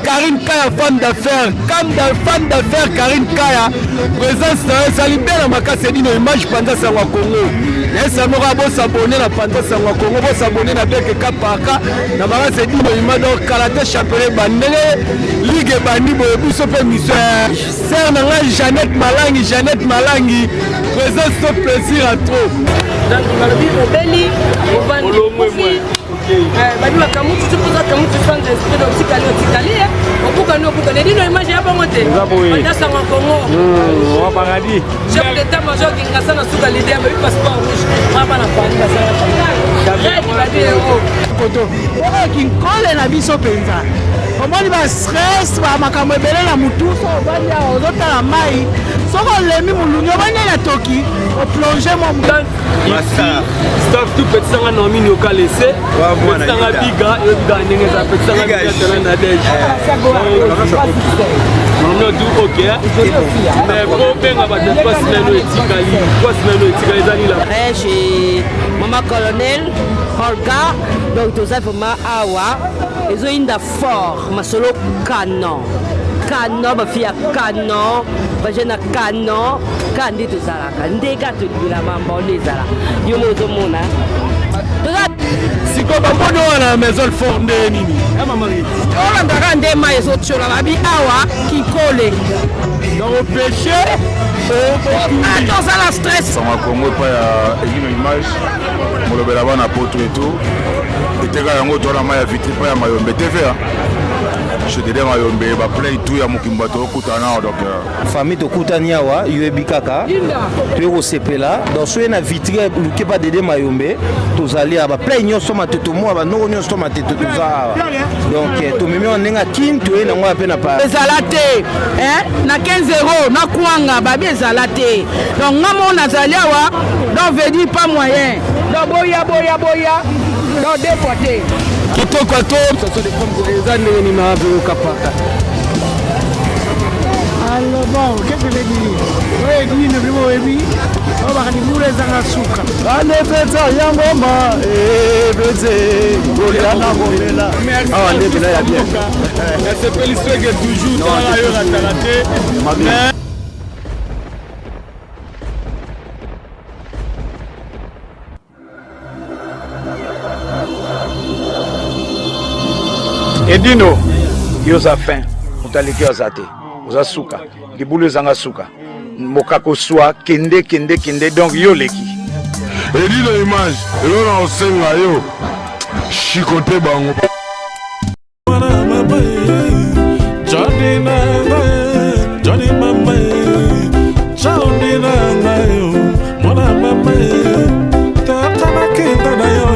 Karine Kaya femme d'affaires femme d'affaires Karine Kaya présence ça libère ma casse dit nos images pendant ça wa Congo ça me rabo s'abonner na pendant ça wa Congo bo s'abonner na bec kapaka na ma casse dit nos images donc karaté championnat bandele ligue bandi bo biso pe mission sœur na Jeannette Malangi présence so plaisir à trop donc balobi obeli ovandi badi bakamutu tupoza kamutu sans esprit d'opticali okukani dino image ya bango te bandasanga Congo wa paradis chef d'état-major Kinshasa na suka leader ba passeport rouge mama na pali basala badi koto kinkole na biso penza omoni ba stress ba makambo ebele na mutu so obandi ozotala mai soko lemi mulungi obandi na toki oplonge mo staff tout petit sanga no mini okalese sanga biga ndenge za petit sanga biga tena na deje non du OK mais bon benga ba de pas etikali zali la j'ai maman colonel Olga donc tout ça vraiment awa ezo inda fort masolo canon ba fia canon ba jeune canon kandi to zalaka ndeka to bila mambo ndezala yo mozo mona siko bambono wana maison fondé nini ama mari ola ndaka ndema ezo tchola babi awa kikole dans le péché attention à la stress sama Congo pa ya une image molobela bana poto et tout eteka yango tola maya vitri pa ya mayombe TV je te dis mayombe ba play tout ya mukimba to kutana donc famille to kutani awa yobi kaka to ko sepela donc so na vitri luke ba dede mayombe to zali ba play nyoso mateto mo ba no nyoso mateto to za donc to memi onenga kinto ena ngwa pe na pa ezalate na 15 € na kuanga babi ezalate donc ngamo na zali awa donc veut dire pas moyen donc boya donc déporté kitoko to ça sont des femmes des années ni na be kapaka alors bon qu'est-ce que je dis ouais dis ne vraiment ebi on va dire mure zanga suka ane peta yango ma beze golana bolela ah ne bela ya bien c'est pas l'histoire que toujours dans la karaté Edino yoza fin utaliki ozate ozasuka libulu zanga suka mokako swa kende donc yo leki Edino image elona osenga yo chikote bango Johnny mama Johnny nanga yo mwana mama takana kenda na yo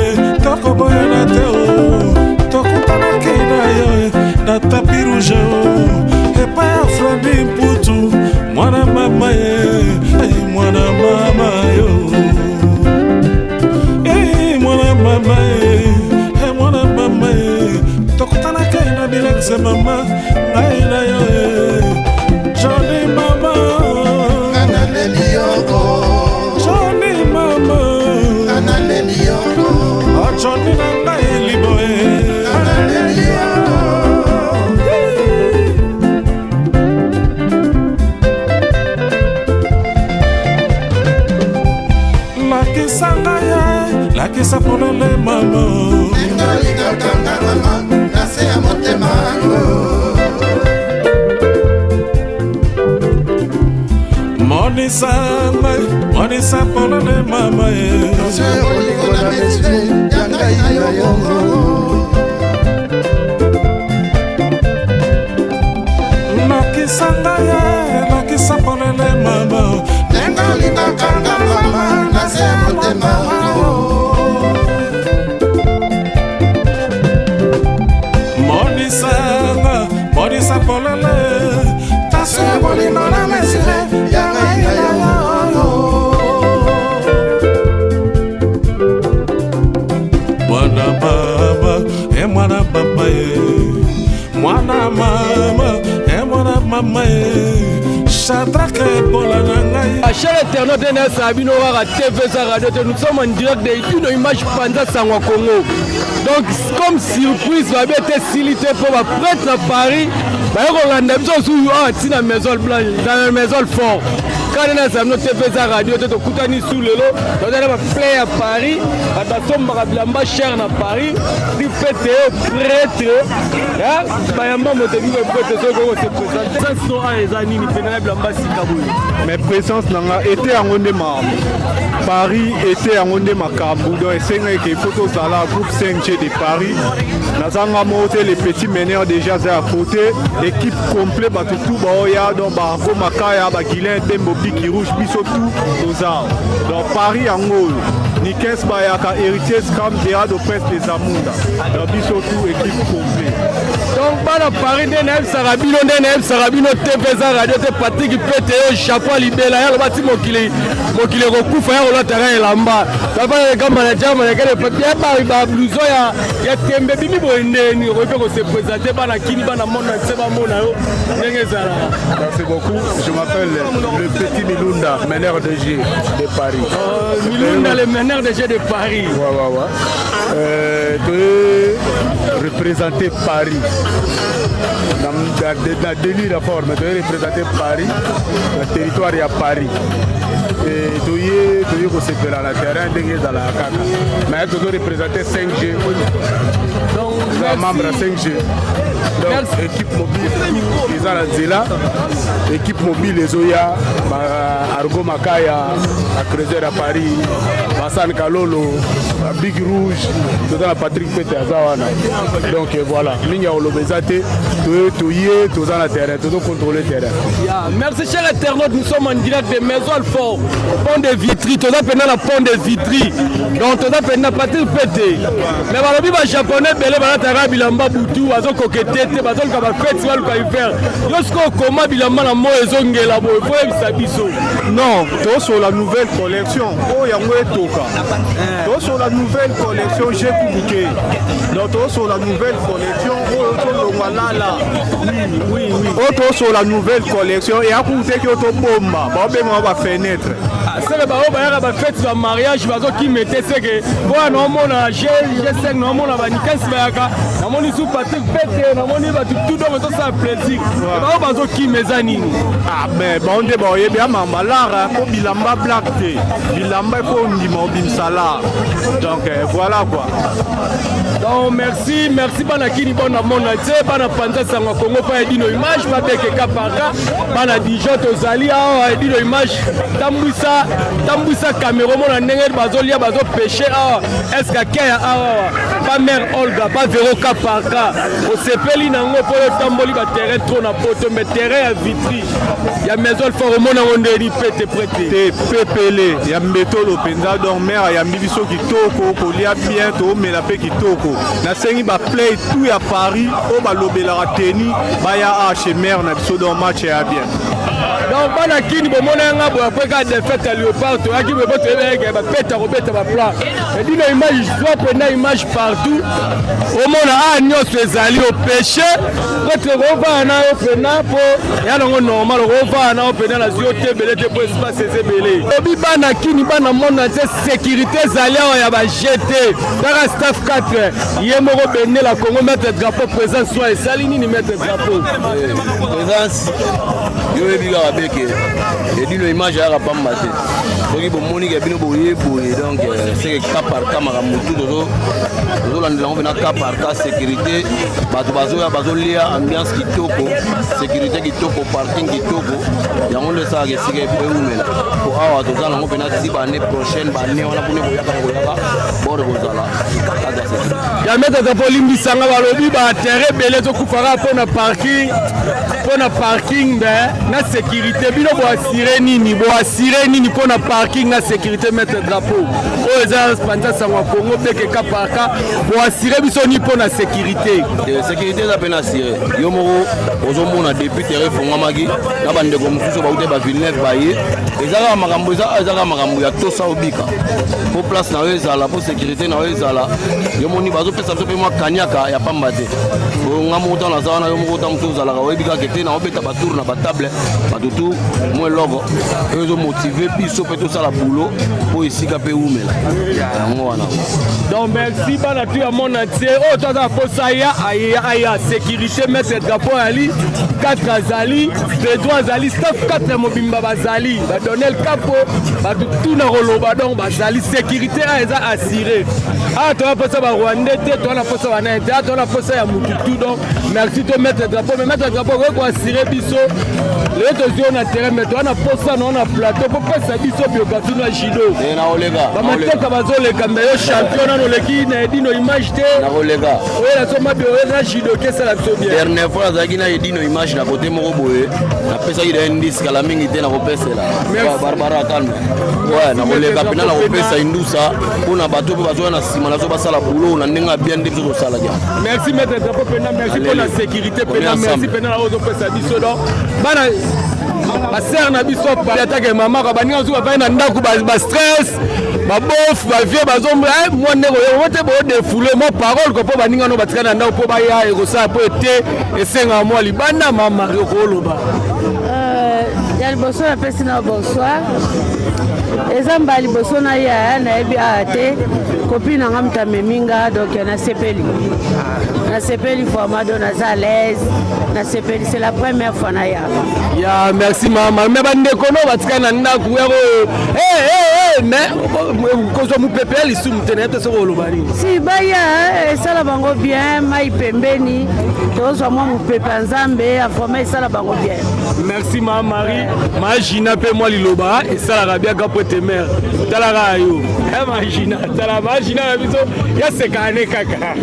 takoboya na teo tokutana kenda yo na tapi rouge epa ya frandi mputu mwana mama mwana mama yo mwana mama mwana mama tokutana kenda bilexe mama ngai na yo Johnny mama Analeli yoko Johnny mama Analeli yoko Johnny nanga eliboe Analeli yoko Lakisanga ya Lakisa polele mama Ningali kakanga mama Nase ya motema Monisa polele mama Nase oliko na mesile Yanga ina yongo Lakisa polele mama Ningali kakanga mama Nase ya motema Monisa polele Tase bolino na mesile Yanga ina yongo Mwana mama mwana mama mwana mama Shadrach Ebola Nangai. Cher internaute na Sabino Rara TV za radio, nous sommes en direct de une image pendant Sangwa Congo. Donc comme surprise, va bien être silité pour la prêtre à Paris. Bah on a une maison dans la maison blanche, dans la maison fort. Quand on a Sabino TV za radio, tu Koutani sous le lot. On a un play à Paris, à Dassom Marabilamba cher à Paris. Tu fais tes prêtre. Hein? Bayamba motebi ko prêtre so ko se présenter. Ça sont les amis ni pénable en bas si Kaboul. Mais présence nanga était en ondema. Paris était en ondema Kaboudo et c'est que photos dans la groupe 5G de Paris. Nazanga monté les petits meneurs déjà à côté, équipe complète tout baoya donc Barco Makaya Bagilin Dembo Biki Rouge biso tout aux arts. Donc Paris en haut. Nikes Bayaka héritier Scram Déa de presse des Amunda. Donc biso tout équipe complète. Donc bana Paris DNF Sarabino TV za radio te Patrick Pétéo chapeau à libéla ya lobati mokili rokufa ya rola terrain lamba taba ka manager le papier ba blouson ya tembe bimi boende ni rope ko se présenter bana kini bana mona seba mona yo ndenge zala. Merci beaucoup. Je m'appelle le petit Milunda, meneur de G de Paris. Milunda le meneur de G de Paris. Ouais. De représenter Paris. Dans délire la forme, de représenter Paris, le territoire est à Paris. Et tu es aussi dans le terrain, dans la caca. Mais tu dois représenter 5G. Donc, membre 5G. Donc, équipe mobile, ils ont là. Équipe mobile, les Oya, Argo Makaya, à Creuser à Paris, Bassan Kalolo, Big Rouge, tout dans la Patrick Pété Azawana. Donc voilà, Ligne Olobezate, tu y es, tu es dans le terrain, tu dois contrôler le terrain. Merci cher internaute, nous sommes en direct de Maison Alfort, pont de Vitry, tu dois prendre la pont de Vitry. Donc tu dois prendre la Patrick Pété. Mais voilà, les Japonais, Belé, Balatara, Bilamba, Boutou, Azo Kokete, Bazol Kabafet, Siwal Kaifer. Yosko Koma, Bilamba, la Moezonge, la Boe, Sabiso. Non, tu sur la nouvelle collection. Oh, Yango et Toka. Tu sur la nouvelle collection, j'ai publié. Donc tu sur la nouvelle collection, oh, Lala. Oui. Oh, sur la nouvelle collection, et à côté que tu bomba, on va fenêtre. C'est le baron, il y a des fêtes de mariage, qui mettait ce que. Moi, non, mon G5, non, mon Avanikas, non, mon sous Patrick Pété, non, mon tout le monde, ça plaisir. Le baron, qui mes amis. Ah, mais bon, il y a bien Malara, comme Bilamba Black Day. Bilamba, il faut une Sala. Donc voilà quoi. Donc merci Banakini, bon à mon aïe, Bana Panda Sangwa Congo, pas Edino Image, pas Beke Kapaka, Bana Dijon, Tozali, Edino Image, Tamboussa Cameroun, mon Nengel Bazolia, Bazo Péché, est-ce qu'il y a pas mère Olga, pas Véro Kapaka, au Sepeli Nango, pour le Tamboli, terrain trop na poto, mais terrain à Vitry. Il y a maison fort au monde on est répété prêté. Pépélé, il y a métaux l'openza donc mère, il y a Mibiso qui toko, il y a bientôt mais la paix qui toko. Na sengi ba play tout à Paris, au ba lobela teni, ba ya a chez mère na biso dans match ya bien. Donc bana kini bo mona nga bo après ka défaite à Léopard, to aki bo to ebe ba peta robeta ba plan. Et dit la image, soit prendre image partout. Au monde a nyoso ezali au péché, votre rova na opena po ya ngo normal rova na opena la ziote belete po espace ezebele. Obi bana kini bana mona sécurité ezali ya ba jeté. Dans staff 4, yemoko benne la Congo mettre drapeau présence soit esalini ni mettre drapeau. Présence yo ebiga abeke. Et dit l'image ya pas maté. Soki bo moni ke bino boye donc c'est cas par cas maramutu dozo la ndela on cas par cas sécurité bato bazo lia ambiance kitoko sécurité kitoko parking kitoko yango le ça ke sike pe umela ko awa doza la ngopena tiba année prochaine ba ne wana pone boyaka bord bozala ya mettre drapeau limbisanga balobi ba terrain belé to kufara pona parking na sécurité bino bo assurer nini pona parking na sécurité mettre drapeau o eza sponsor sangwa Congo beke kapaka pour assurer bisoni pour la sécurité. Sécurité ça peut assurer. Yo moko ozomona depuis terrain fongamaki na bande ko mususu ba ute ba Villeneuve baye. Ezaka makambo ya tosa obika. Pour place na ezala pour sécurité na ezala. Yo moni bazo pesa so pe moi kanyaka ya pamba te. Ngamo dans la zone yo moko tamusu zala ka obika kete na obeta ba tour na ba table ba tutu moi logo. Ezo motiver biso pe to sala boulot pour ici ka pe umela. Donc merci bana tu à mon entier. Oh toi ça pour ça ya sécurité mettre drapeau ali 4 azali, 2 azali, staff 4 mobimba bazali, ba donner le capo, ba tout na roloba donc bazali sécurité a eza assuré. Ah toi pour ça ba Rwandais, toi na pour ça ba Nante, toi na pour ça ya mututu donc merci de mettre drapeau, mais mettre drapeau ko assurer biso. Les autres on a terrain mais toi na pour ça on a plateau pour pas ça biso biographie na judo. Et na olega. Ba mateka bazoleka meilleur champion na leki na Edino image te. Na olega. Oui la soma bio na judo que ça la bien. Dernière fois zaki na Edino image na côté moko boye. Na pesa ile indice kala mingi te na kopesela. Barbara calme. Ouais na olega pina na kopesa indusa pona bato pe bazo na sima na so basala boulot na ndenga bien de biso sala ja. Merci maître drapeau pena merci pour la sécurité pena merci pena na ozo pesa biso donc. Bana baser na biso pa attaque mama ka baninga zo ba na ndaku ba stress ba bof ba vie ba zomba moi ndeko yo wote bo défouler mo parole ko po baninga no batika na ndaku po ba ya eko sa po ete esenga mo libanda mama ko loba ya liboso na pesi na bonsoir ezamba liboso na ya na ebi ate copine nga mtameminga donc na sepeli formado na à l'aise na sepeli c'est la première fois na ya merci mama mais bandeko no batika na ndaku yako mais kozo mu pepe lisu mutene te so lobani si baya sala bango bien mai pembeni tozo mo mu pepe nzambe afoma sala bango bien. Merci ma Marie magina pe moi liloba et ça la bien capote mère tala yo magina tala magina biso ya sekane kaka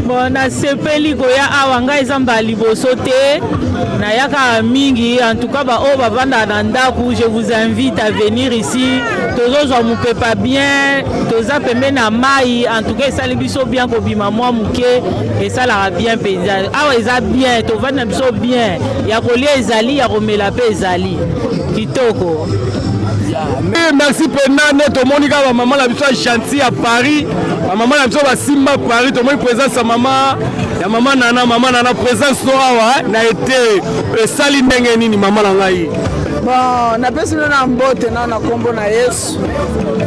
bon na sepeli ko ya awanga ezamba liboso te na yaka mingi en tout cas ba o ba vanda na ndaku je vous invite à venir ici tozo mu pepa bien toza pembe na mai en tout cas ça le biso bien ko bima moi muke et ça la bien penza awa eza bien to vanda biso bien ya ko lia ezali ya ko mela pe ezali kitoko. Merci pena notre monika ba maman la biso chantier à Paris ba maman la biso ba simba Paris to moi présence sa maman ya maman nana présence no awa na été sali ndenge nini maman la ngai. Bon na pesi na mbote na kombo na Yesu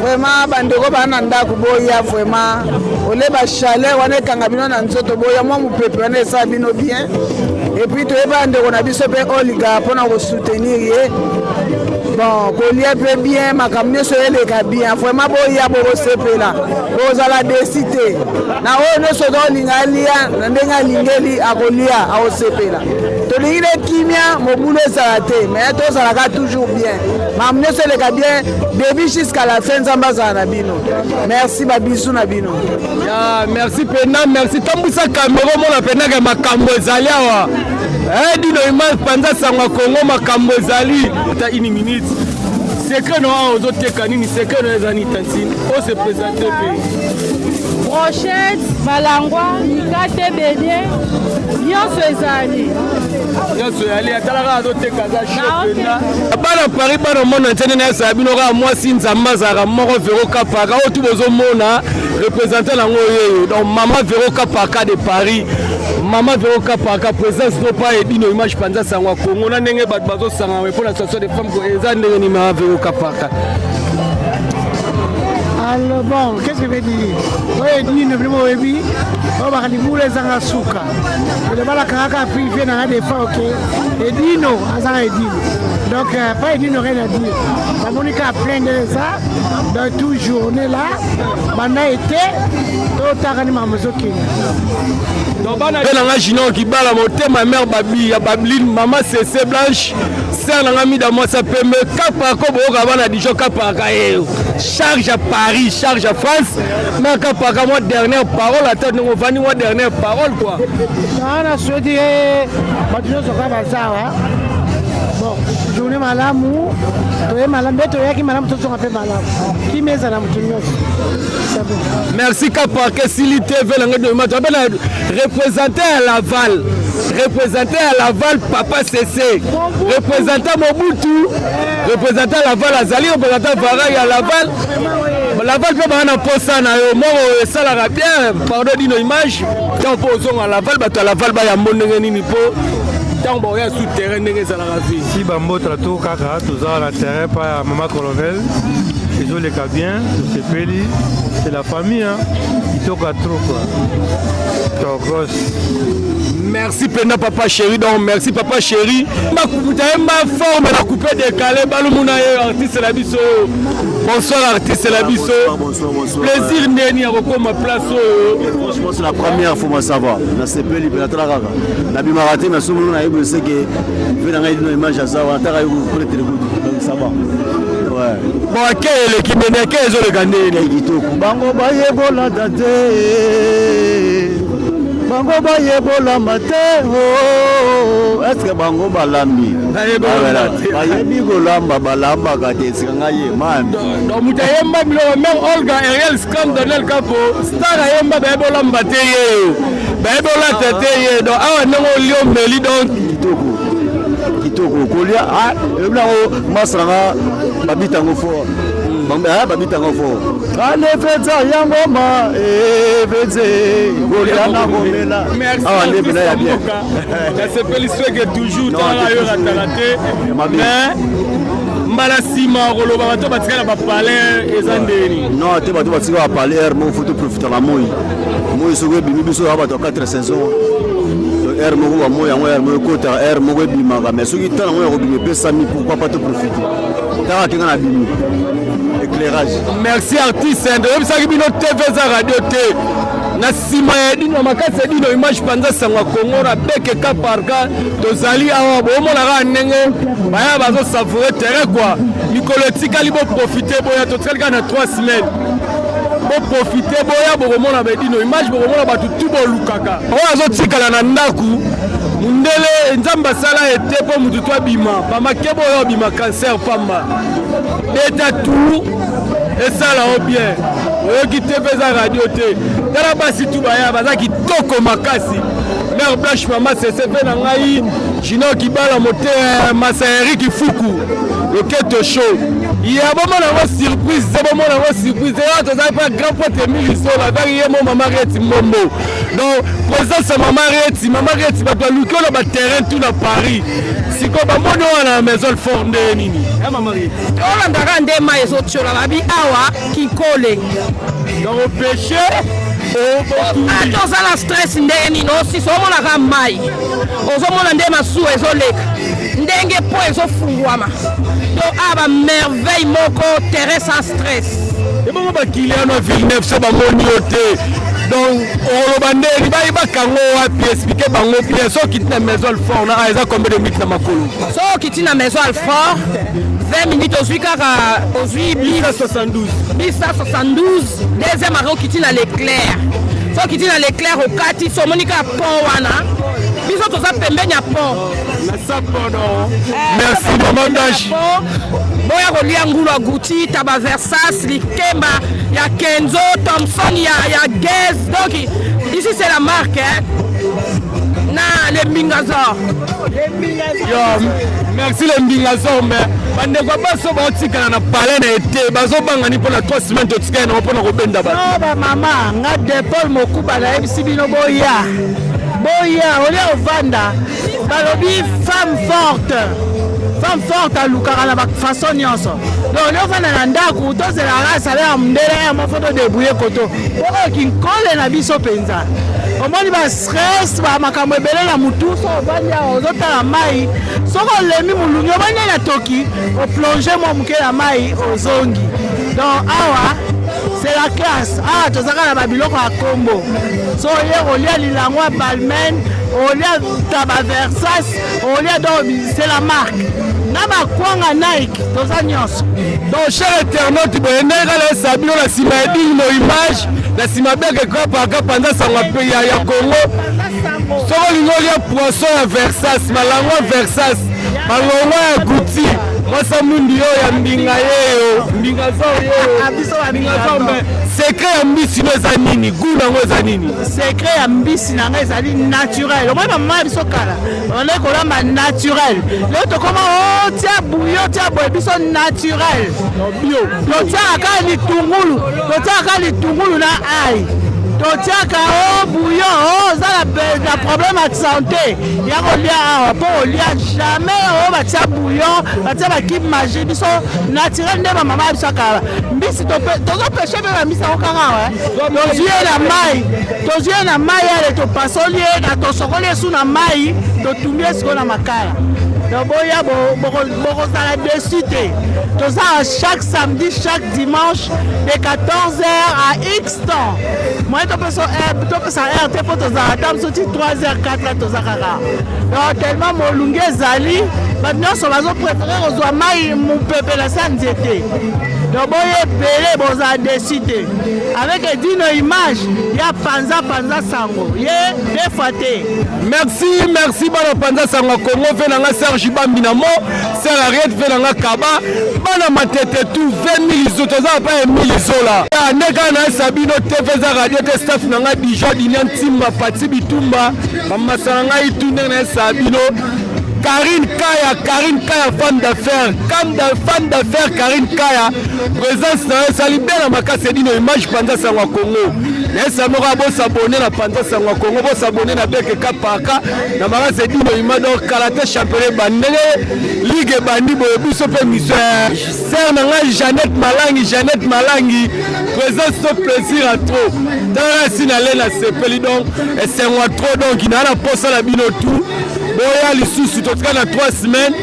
vraiment bandeko bana ndako boya vraiment ole ba chalet wana kanga bino na nzoto boya moi mu pepe wana ça bino bien et puis to eba ndeko na biso pe oliga pona ko soutenir ye bon kolia pe bien makamne so ele ka bien vraiment boya bo sepela bozala décider na ono so do lingalia ndenga lingeli akolia a sepela to lingile kimia mobulo ezalate mais to zalaka toujours bien mamne so ele ka bien début jusqu'à la fin nzambaza na bino merci babisu na bino merci pena merci tambusa kamero mona pena ka makambo ezali awa dino image panza sangwa Kongo makambo ezali ta une minute secret no ozo teka nini secret no ezani tantine o se présenter pe brochette balangwa mikate beignet nyonso ezali atalaka azoteka za chepena bana Paris bana mona ntene na esa bino ka mwasi nzamba zaka moko Vero Kapaka o tu bozomona représenter nango yeyo donc maman Vero Kapaka de Paris maman Vero Kapaka présence no pas Edino image panza sangwa Kongo na ndenge bato bazosanga pour la situation des femmes ko eza ndenge ni maman Vero Kapaka. Alors bon, qu'est-ce que je vais dire? Oui, Edino vraiment oui. On va aller mouler zanga suka. Le bala kaka privé na des fois OK. Edino, azanga Edino. Donc pas Edino rien à dire. La Monica a plein de ça. Dans toute journée là, bana été totaka ni mamozoki. Donc bana nga jino ki bala motema mère babi ya Babline maman c'est Blanche. Sœur nga mi da moi ça peut me kapa ko boka bana dijo kapa ka charge à Paris, charge à France. Mais kapa ka moi dernière parole attends nous vani moi dernière parole quoi. On a souhaité Matino Soka Bazawa. Bon, journée malamu toye malamu nde toyaki malamu tozonga mpe malamu kimeza na motu nyonso. Merci Kapake Sili TV langue de match. Représenté à Laval. Représenté à Laval Papa CC. Représentant Mobutu. Représentant Laval Azali. Représentant Varaï à Laval. Laval peut pas en poser na yo. Moi ça la bien. Pardon dino image. Tant posons à Laval. Bah à Laval bah y a mon nini po. Tant bon y a sous terrain nini ça la vie. Si bambo trato kaka tous à la terrain pas maman colonel. Ils ont les cas bien. C'est Peli. C'est la famille, hein. Il toque à trop, quoi. Merci Pena Papa Chéri, donc merci Papa Chéri. Ma forme, la coupée décalée, Balumuna artiste la biso. Bonsoir artiste la biso. Bonsoir. Plaisir Néni à ma place. Franchement, c'est la première fois, moi ça va. Na CP libérateur kaka. Na bimaraté na somo na yebo c'est que venga ngidi no image à ça, on t'a eu pour le téléphone. Donc ça va. Ouais. Bon, quel qui mène quel zo le gagner les kitoko. Bango baye bola date. Bango baye bola mate. Oh, est-ce que bango balambi? Baye bigolamba balamba kate singaye man. Donc mutayemba milo même Olga Ariel Scam Daniel Capo. Star ayemba baye bolamba teye. Baye bola tete donc awa nango lio meli donc kitoko kolia ah eblango masranga babitango fort babitango fort ale fetsa yango ma fetse kolia na komela ah on est bien ya bien c'est pas l'histoire que toujours dans la heure atalate mais mbala sima roloba bato batikala ba palais ezandeni non te bato batikala ba palais mo photo profiter la moi sogo bimi biso abato 4 saisons air moko ba moya ngo air moko kota air moko bimaka mais soki tana ngo ko bimé pesa mi pourquoi pas te profiter tara kinga na bimi éclairage. Merci artiste de ça qui bino TV za radio te na sima ya dino makasa dino image panza sangwa Congo ra beke ka parka tozali awa bomo la ga ndenge baya bazo savourer terrain quoi Nicolas Tikali bo profiter boya to tsaka na 3 semaines bo profiter boya bokomona bedino image bokomona batu tubo lukaka o azotikala na ndaku mundele nzamba sala ete po mutu to bima pamba kebo yo bima cancer pamba eta tout et ça là au bien oyoki TV za radio te tala basi tu baya bazaki toko makasi mère blanche mama c'est fait na ngai jino kibala mote Masaheri Kifuku Roquette Show. Il y a un moment de surprise, c'est un moment de surprise. Et là, tu n'as pas grand pote Emile Sol avec mon maman Réti Momo. Donc, présence maman Réti va te louer le terrain tout dans Paris. Si tu as mon à la maison, le fort de Nini. Maman Réti. On a rendu maïs au Tchola, awa qui colle. Donc, au péché. Atoza la stress ndeni no si somo la ramai ozomona nde masu ezoleka ndenge po ezofungwama donc aba merveille moko terrain sans stress et bon ba Kiliano Villeneuve so ba moni ote donc oloba ndeni ba ibakango wapi expliquer bango bien so kitina maison le fort na eza combien de minutes na makolo so kitina maison le fort 20 minutes aux 8 72 deuxième arrêt kitina l'éclair so kitina l'éclair au kati so monika pont wana biso toza pembeni ya pont na sapono merci maman Dash boya kolia ngulu ya Gucci taba Versace likemba ya Kenzo Thompson ya Guess donc ici c'est la marque hein na les Mbingazor merci les Mbingazor mais bandeko baso baotikana na palais na été bazobangani mpona 3 semaines totikana na mpona kobenda bato no bamama nga de Paul Mokuba nayebisi bino boya olia ovanda balobi femme forte alukaka na bafaçon nyonso donc oliofanda na ndako tozelaka salaire ya mondele ya mofoto debrouye koto okoki nkole na biso mpenza omoni bastress bamakambo ebele na mutu so ovandi awa ozotala mai soko olemi molungi obandi na toki oplonge mwa moke na mai ozongi donc awa c'est la classe awa tozaka na babiloko ya kombo so oye kolia lilangwa Balmain olia taba Versace olia donc c'est la marque na bakwanga Nike toza nyonso donc cher internaute boyenekala esabino na nsima edino image na nsima beke kapaka panza sango ya Congo soko lingo lia poisson ya Versas malangwa Versas malongwa ya Gucci mwasa mundi yo ya mbinga yeyo mbinga zao yeyo mbinga zao secret ya mbisi no eza nini guna ngo eza nini secret ya mbisi na nga ezali naturel omoi mama biso kala onde kolamba naturel leo tokoma tia bouillon tia boye biso naturel bio totiaka litungulu na ai totiaka bouillon oza na problème ya santé ya kolia awa mpo kolia jamais batia bouillon batia bakipe magie biso naturel nde bamama ya biso akala mbisi tozopeshe mpe bambisi yango kaka awa tozwi ye na mai ale topasoli ye na tosokoli esu na mai totumbi ye sikoyo na makala boya bokozala dessus te tozala chaque samedi chaque dimanche de 14h à X temps moye topesa heure te mpo tozala ta msoti 3h 4h tozakaka donc tellement molungi ezali bato nyonso bazopréféré kozwa mai mopepela sa nzete donc boye ebele bozala dessus te avec edino image ya panza sango ye defa te merci bana panza sango Congo fe nanga Serge Bambinamo Ser Ariet fe nanga Kaba bana matete tout 20 000 autres za pa 1000 zola neka na Sabino TV za radio te staff nanga Dijon Dinian Timba Pati Bitumba mama sanga itunde na Sabino Karine Kaya fan d'affaires Karine Kaya présence na salibela makase dino image panza sango Congo nesa moko bo s'abonner na panza sango Congo bo s'abonner na beke kapaka na makase dino image donc karaté championnat bandele ligue bandi bo biso pe misère ser na nga Jeannette Malangi présence so plaisir à trop dans sinale la sepeli donc et c'est moi trop donc il na la posa la bino tout boya lisusu totika na 3 semaines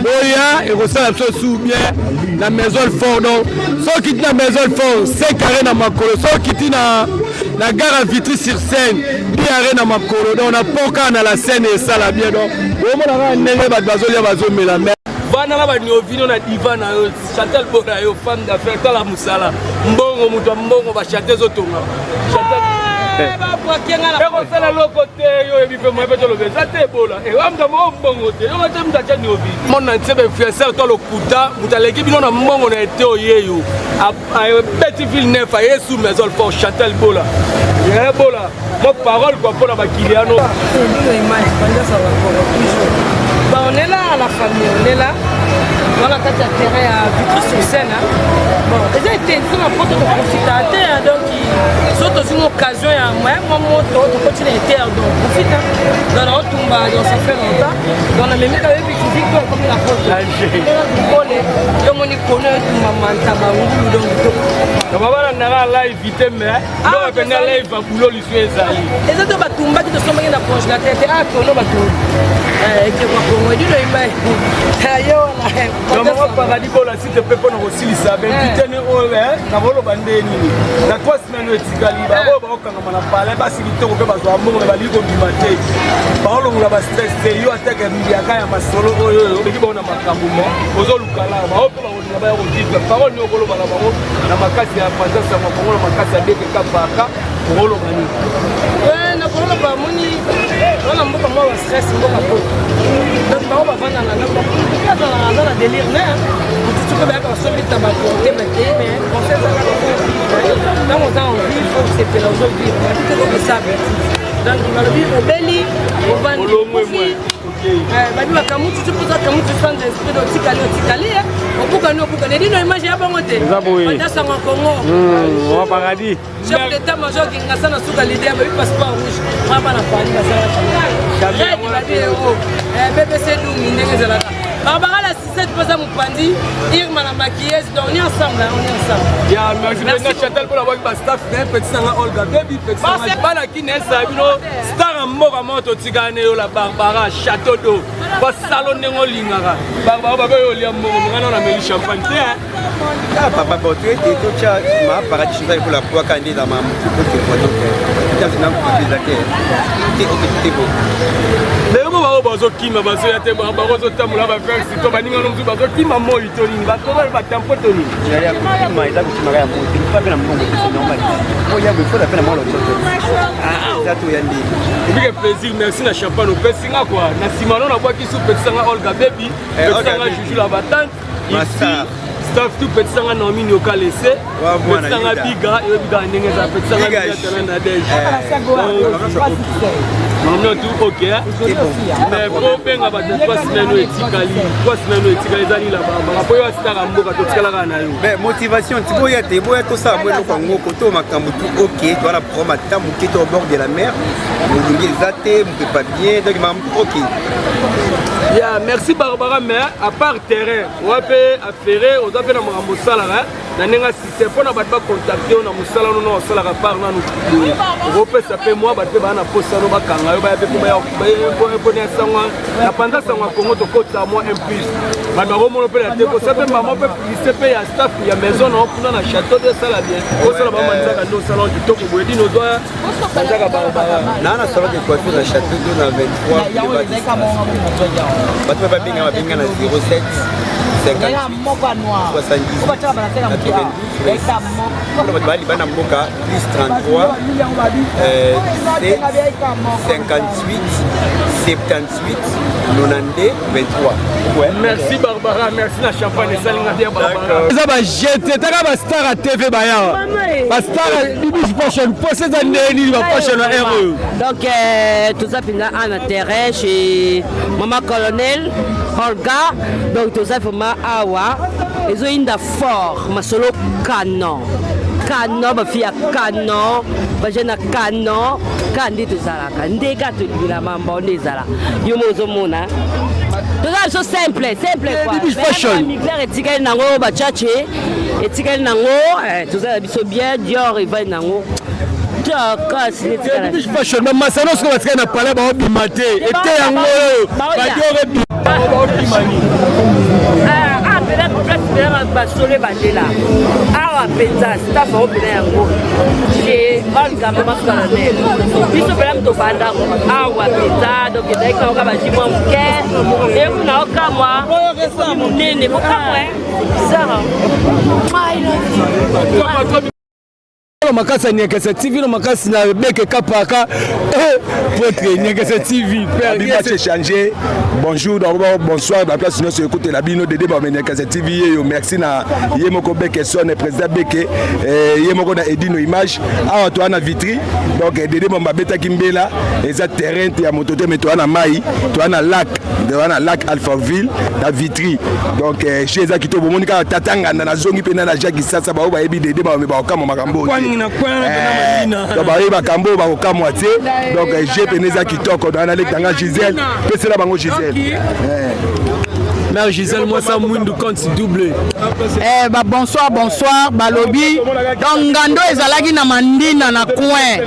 boya ekosala biso su bien na maison fort donc soki ti na maison fort 5 carré na makolo soki ti na gare Vitry sur scène 10 carré na makolo donc na poka na la scène esala bien donc omonaka ndenge bato bazolia bazomela vana na baniovino na diva na yo Chantal Bora yo femme d'affaires tala musala mbongo mutu ya mbongo bachate ezotonga ekosala loko te yo ebi mpe moyepe tolobeza te ebola ewamta mo mbongo te yo te mutu atya niovi mona ntie bainfluenceur to lokuta mutu aleki bino na mbongo na ete oyeyo petit ville nef aye sous maison fort Chantal Bola ebola mo parole kwa mpona bakiliano on est là à la famille, on est là. On a fait terrain à Vitry sur scène. Bon, déjà été un porte de profiter donc saute aussi une occasion à moi moto de continuer terre donc profite dans la tombe donc ça fait longtemps dans la même cas puis qui victoire comme la porte donc on y connaît maman tabaoulou donc baba na live vite mais donc on a live boulot lui suis ezali et ça to batumba qui te somba na congélateur ah tono batumba que quoi on dit le imai ayo na mama paradis bola si te peut pas nous silisa ben vitene o na bolo bandeni na 3 semaines etikali ba o ba okanga na pale ba silito ko ba zo mbongo ba liko bimate ba olonga ba stress te yo ataka mbiaka ya masolo oyo biki ba na makambo mo ozo lukala ba o ba olonga ba yo dire parole ni okolo ba na bango na makasi ya panza sa makongo na makasi ya beke kapaka okolo bani na okolo ba moni on mboka mo wa stress mboka po donc ba ba vana na ngamba ya na délire né tu peux bien consommer ta bakote mais on sait ça dans mon temps on vit il faut c'est là aujourd'hui tout comme ça donc on va vivre beli on va badi bakamutu tupoza kamutu sans esprit d'otikali okukani dino image ya bango te batasanga Congo wa paradis chef d'état major kingasa na suka leader ba passeport rouge mama na pali basala BBC Dungi ndenge zelaka baba la 6 poza mupandi irma na maquilleuse donc on est ensemble ya merci na Chantal pour la voix ba staff ne petit sanga Olga baby petit sanga bala ki ne sabino star mboka moto tikane yo la Barbara Château d'eau ba salon nengo lingaka baba ba yo lia mbongo ngana na meli champagne te ah papa botre te to cha ma paradis Chantal pour la poa candidat ma mutu ko donc tu as na pour des acteurs ti ko ti bo mais o bazokima bazoya te bazotambola bafaire sito baninga nomusu bazokima moi tonini bakoba batampo tonini obike plaisir merci na champagne opesinga kwa na nsima no nabwaki su petisanga olga bebi petisanga juju la batante ici staff tout petisanga naomi nioka lese petisanga biga yo biga ndenge za petisanga biga talanda dej non tout ok mais po benga ba 3 semaines etikali ezali la baba po yo asitaka mboka totikalaka na yo mais motivation tiboya te boya to sa mwelo kwa ngoko to makambo tout ok to la proma tambu qui est au bord de la mer molingi ezate mpe pas bien donc mam ok. Yeah, merci Barbara, mais à part terrain, on va affaire, on va faire un salaire. Na nenga si c'est pour na batba contacter on a musala no salaire par na nous. On peut s'appeler moi batba ba na posa no bakanga yo ba pe ko ba ko ne sangwa na panda sangwa Congo to kota moi un plus. Ba ba mo pe la te ko ça peut maman peut publicité ya staff ya maison no kuna na château de sala bien. Ko sala ba manzaka no salon du toko boedi no doya. Manzaka Barbara. Na salon de coiffure na château de na 23. Batba ba binga na 07 58 70 bana mboka plus 33 58 78 92 23. Merci Barbara, merci la champagne salinga bien Barbara. Ça va jeter taka ba star à TV baya. Ba star Bibi Fashion possède ndeni ba fashion heureux. Donc tout ça pinga en intérêt chez Maman Colonel Olga. Donc tout ça vraiment awa. Ils ont une fort masolo canon. Canon ba fia canon, ba jeune canon, kandi tout ça là. Ndeka tout la mambo ndezala. Yo mozo mona. Tout ça c'est simple quoi. Bibi Fashion. Micler etikali nango ba chache, etikali nango, tout ça biso bien Dior il va nango. Bibi Fashion mais masano ce qu'on va faire na parler ba obimate. Ete yango ba Dior ba obimani. Basole bandela awa penza staff au bien yango chez Olga Maman Colonel biso bela mto banda awa penza donc ezalaki na oka bajimwa moke ekuna okamwa monene mokamwa sara makasi Nyakasa TV no makasi na beke kapaka votre Nyakasa TV père bien c'est changé. Bonjour d'abord bonsoir la place nous sur écouter la bino de débat Nyakasa TV yo merci na yemoko beke son président beke yemoko na edino image awa to na vitri donc dédé mamba beta kimbela eza terrain ya motote mais to na mai to na lac Alphaville na vitri donc chez eza kito bomoni ka tatanga na zongi pena na Jacques Sasa ba yebi dédé ba okama makambo donc ba kambo ba okama te donc j'ai peneza kitoko dans la tanga Gisèle c'est la bango Gisèle Mère Gisèle moi ça mwindu compte doublé bonsoir balobi donc ngando ezalaki na mandina na coin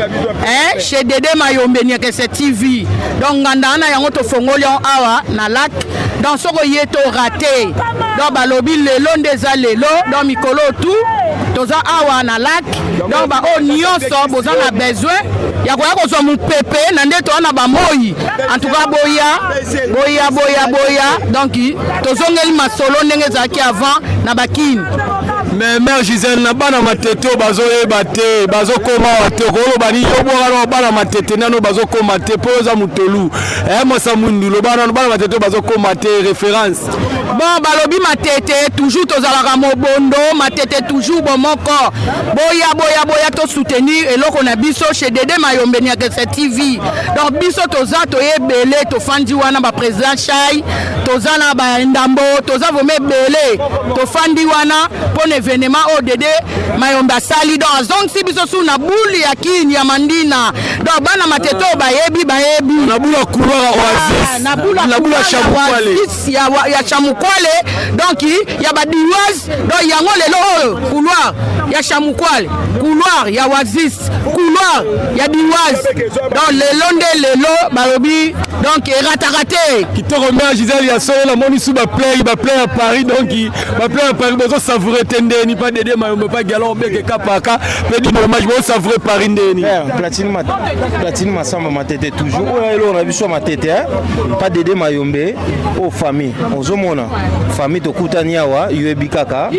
chez Dédé Mayombe Nyakasa TV donc nganda na yango to fongoli awa na lac donc soko yeto raté donc balobi lelo ndeza lelo donc mikolo tout toza awa na lac donc ba o nyonso boza na besoin ya koya kozwa mopepe na nde to na ba moyi en tout cas boya donc tozongeli masolo ndenge ezalaki avant na bakini mais mère Gisèle na bana matete bazoyeba te bazokoma te koloba ni yobwaka bana matete nano bazokoma te po za mutolu mosa mundu lo bana matete bazokoma te référence bon balobi matete toujours tozalaka mobondo matete toujours bomoko boya to soutenir eloko na biso chez Dédé Mayombe Nyakasa TV donc biso toza toyebele tofandi wana ba président Chai toza na ba ndambo toza vome belé tofandi wana pour événement au Dédé Mayombe sali donc zone si biso sou na bouli ya kini ya mandina donc bana mateto bayebi na bula couloir oasis na bula chamukwale ya chamukwale donc ya ba diwaz donc yango lelo couloir ya chamukwale couloir ya oasis couloir ya diwaz donc lelo balobi donc raté kitoko mère Gisèle ya solo la moni sous ba play à Paris donc ba play à Paris bozo savourer tende ndeni pas Dédé Mayombe pas Galon Beke Kapaka pe di hommage bon savourer Paris ndeni Platine Massamba matete toujours on a vu sur matete pas Dédé Mayombe aux famille ozomona famille to kutani awa UEB kaka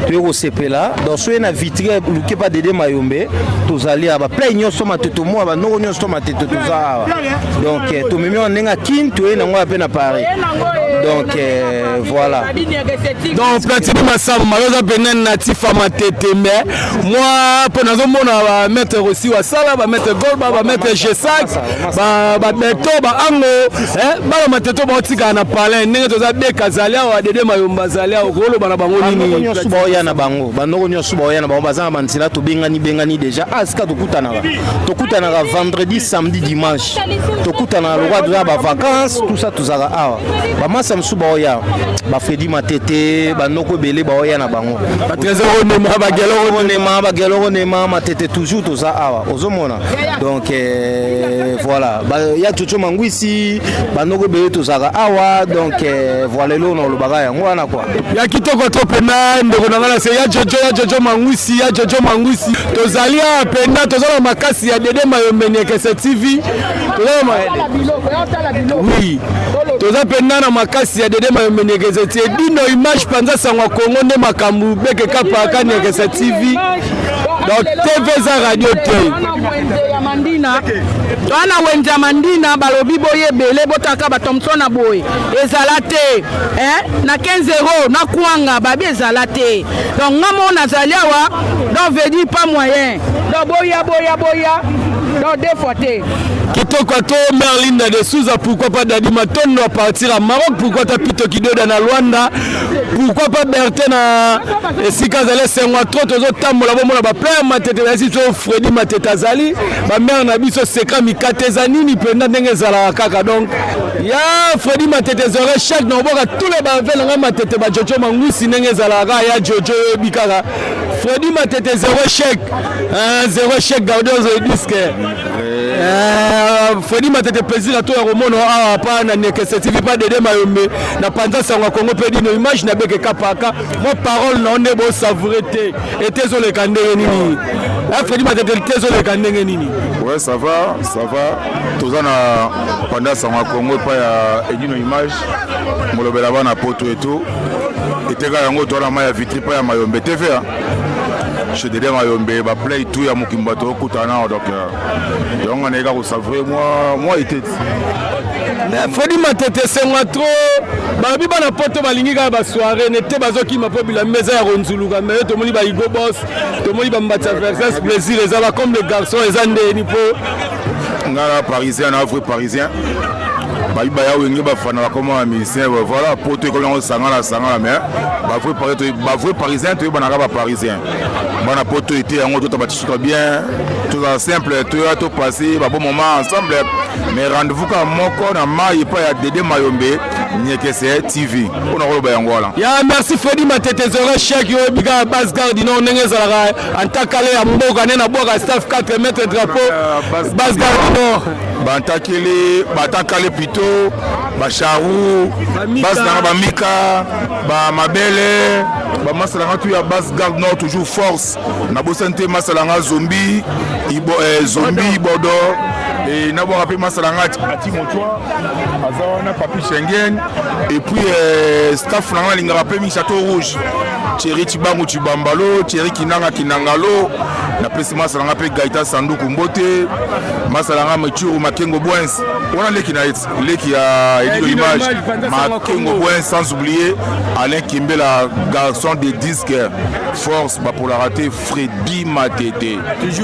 to ko sepela dans so na vitrine luke pas Dédé Mayombe tozali aba plein nyonso matete mo aba no nyonso matete toza donc to memi on nenga kin to na ngwa pe na Paris donc voilà donc Platine Massamba maloza benen natif matete mais moi pour nazomona mettre aussi wa sala ba mettre Golba ba mettre G5 ba beto ba ango ba matete ba tika na Palais ndenge toza beka zalia wa Dédé Mayombe zalia okolo bana bango nini suba oya na bango banoko nyo suba oya na bango bazanga mantila to bengani déjà aska to kutana vendredi samedi dimanche to kutana le roi de la vacances tout ça tozaka awa ba masa suba oya ba Freddy Matete banoko belé ba oya na bango ba trésor ba gelo nema matete toujours toza awa ozomona donc voilà ya Jojo Mangwisi banoko belé tozaka awa donc voilà lo no lobaga yango wana quoi ya kitoko to pena ndeko nangala se ya Jojo Mangwisi tozali a pena tozala makasi ya Dédé Mayombe Nyekese TV oui toza pena na makasi ya Dédé Mayombe Nyekese TV dino image panza sangwa Kongo nde makambu beke kapaka Nyekese TV donc TV za radio te Toana wenja mandina balobi boye bele botaka ba Thompson na boye ezala te na 15 na kuanga babi ezala te donc ngamo nazali awa donc veut dire pas moyen donc boya donc deux fois te kitoko to Merlin de Souza pourquoi pas Dadi Matondo à partir à Maroc pourquoi ta Pito Kidoda na Luanda pourquoi pas Bertin na esika zale sengwa trop tozo tambola bomona ba plein matete yasi to Freddy Matete zali ba mère na biso seka mikate zanini penda ndenge zala kaka donc ya Freddy Matete zore chaque na boka tous les bavel nga Matete ba Jojo Mangwisi ndenge zala ka ya Jojo bikaka Freddy Matete zéro chèque gardeur de disque Freddy Matete plaisir à toi Romono a pas na Nyekese TV pas Dédé Mayombe na panza sangwa Kongo pe dino image na beke kapaka mo parole na onde bo savourer te et tezo le kandenge nini Freddy Matete tezo le kandenge nini ouais ça va toza na panza sangwa Kongo pa ya dino image molobela bana poto et tout et teka yango to na maya vitri pa ya Mayombe TV chez Dédé Mayombe ba play tout ya mokimba to kutana donc yonga neka ko savourer moi était Freddy Matete sengwa trop babi bana poto balingi ka ba soirée nete bazoki mapobila meza ya ronzuluka mais to moni ba Igo Boss to moni ba Mbatsa Versace plaisir les aba comme les garçons les andeni po ngala parisien na vrai parisien ba ya wengi ba fana comme un musicien voilà poto ko longo sangala mais ba vrai parisien to bana ka parisien bana poto était yango to tabati bien tout simple to passer ba bon moment ensemble mais rendez-vous ka moko na mai pa ya Dédé Mayombe Nyekese TV on a yango wala ya merci Freddy Matete zore chèque yo biga base garde non ndenge zala antakale ya mboka na boka staff 4 mètres drapeau base garde non batakale plutôt Bacharou base na ba Mika ba Mabele ba masalanga tu ya base garde nord toujours force na bosante masalanga zombie zombie bodo et na bo rappel masalanga ati motoa azana papi Schengen et puis staff na linga rappel mi château rouge Thierry Tibangu Tibambalo Thierry Kinangalo na pesi masalanga pe Gaita Sanduku Mbote masalanga Mechuru Makengo Bwens on a leki ya image Makengo Bwens sans oublier Alain Kimbela garçon de disque force pour la rater Freddy Matete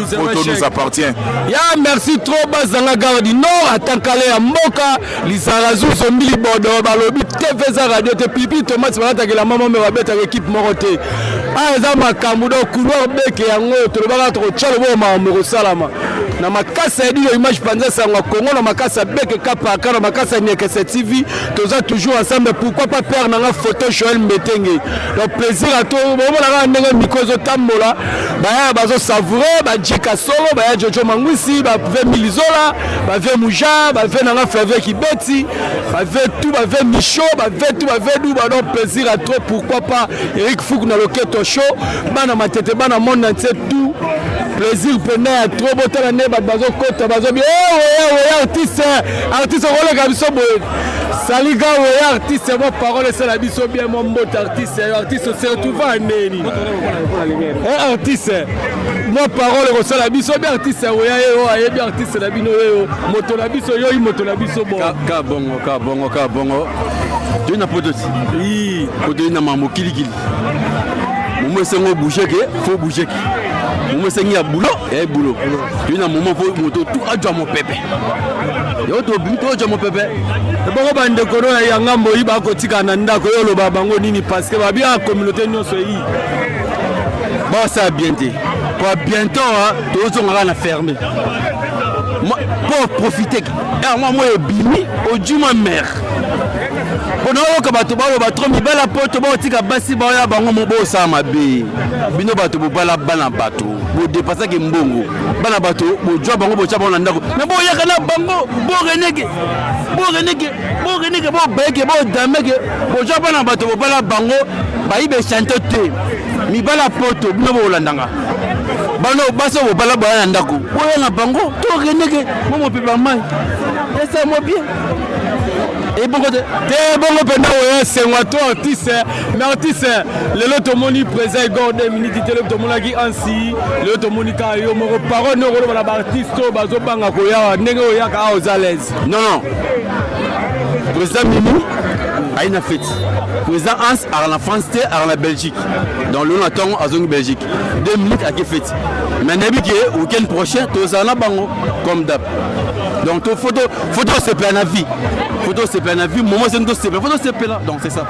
photo nous appartient ya merci trop bazanga garde nord atankale ya mboka lisarazu zombili bodo balobi TV za radio te pipi tomate balata ke la maman me babeta équipe morote eza makambo do couloir beke yango to baka to chalo bo ma mo salama na makasa Edino Image panza sangwa Congo na makasa beke kapa kana makasa Niekese TV toza toujours ensemble. Pourquoi pas perdre na photo Joël Metenge. Donc plaisir à tout moment la ndenge mikozo tambola ba bazo savourer ba jika solo ba Jojo Mangwisi ba ve Milizola ba ve Muja ba ve na Fave Kibeti ba ve tout ba ve Micho ba ve tout ba ve nous ba donc plaisir à trop. Pourquoi pas Eric Fouk na Loketo Show bana matete bana monde entier tout plaisir pena à trop botala ne ba bazo kota bazo bien artiste role kabiso boy saliga we artiste mo parole c'est la biso bien mon mot artiste c'est tout va neni artiste mo parole c'est la biso bien artiste we ya bien artiste la bino yo moto la biso yo moto la biso bon ka bongo tu na podoti oui podoti na mamo kilikili mo sengo bouger que faut bouger mo sengi ya boulot et boulot tu na moment faut moto tout adwa mon pépé yo to bi to adwa mon pépé bongo bande korona ya ngambo yi ba ko tika na ndako yo lo bango nini parce que ba bien communauté nyonso yi ba ça bientôt pour bientôt to zo ngala na fermer pour profiter moi bimi au juma mère bono ko bato ba trop mi bala poto ba tika basi ba ya bango mo bo sa mabe bino bato bo bala bana bato bo dépasser ke mbongo bana bato bo jwa bango bo cha bango na ndako mais bo ya kana bango bo renege bo beke bo dameke bo jwa bana bato bo bala bango ba ibe chanter te mi bala poto bino bo landanga bano baso bo bala ba na ndako bo ya na bango to renege mo pe ba mai ça mo bien. Et bon côté bon penda ouais c'est moi toi artiste mais artiste le loto moni présent gordé minute télé to mona ki ansi le loto moni ka yo mo parole no ko la artiste bazo banga ko ya ndenge o ya ka aux à l'aise non président Mimi a une fête président Hans à la France à la Belgique dans le temps à zone Belgique 2 minutes à qui fête mais n'habitué week-end prochain to zana bango comme d'hab. Donc photo c'est plein à vie. Photo c'est plein à vie. Moment c'est photo c'est plein. Donc c'est ça.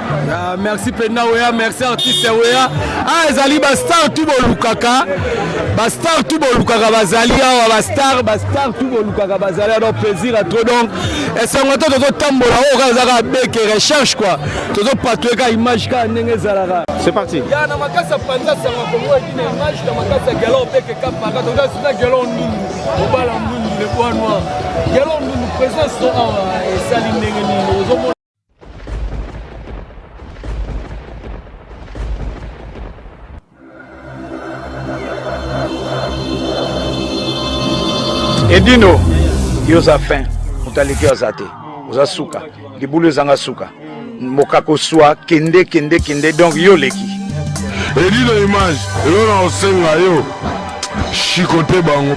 Merci Pena Wea, merci artiste Wea. Ah ezali ba star tout bolukaka. Ba star tout bolukaka bazali ba star tout bolukaka bazali donc plaisir à trop donc et c'est ngoto to tambola o kazaka beke recherche quoi. Tozo patweka image ka ndenge zalaka. C'est parti. Ya na makasa panza sa Congo une image na makasa galon beke kapa ka to sina galon nini. Obala nini le bois noir. Galon nous présence et saline nini. Edino yoza fin utaliki ozate ozasuka libulu zanga suka mokako swa kende donc yo leki Edino Image elona osenga yo chikote bango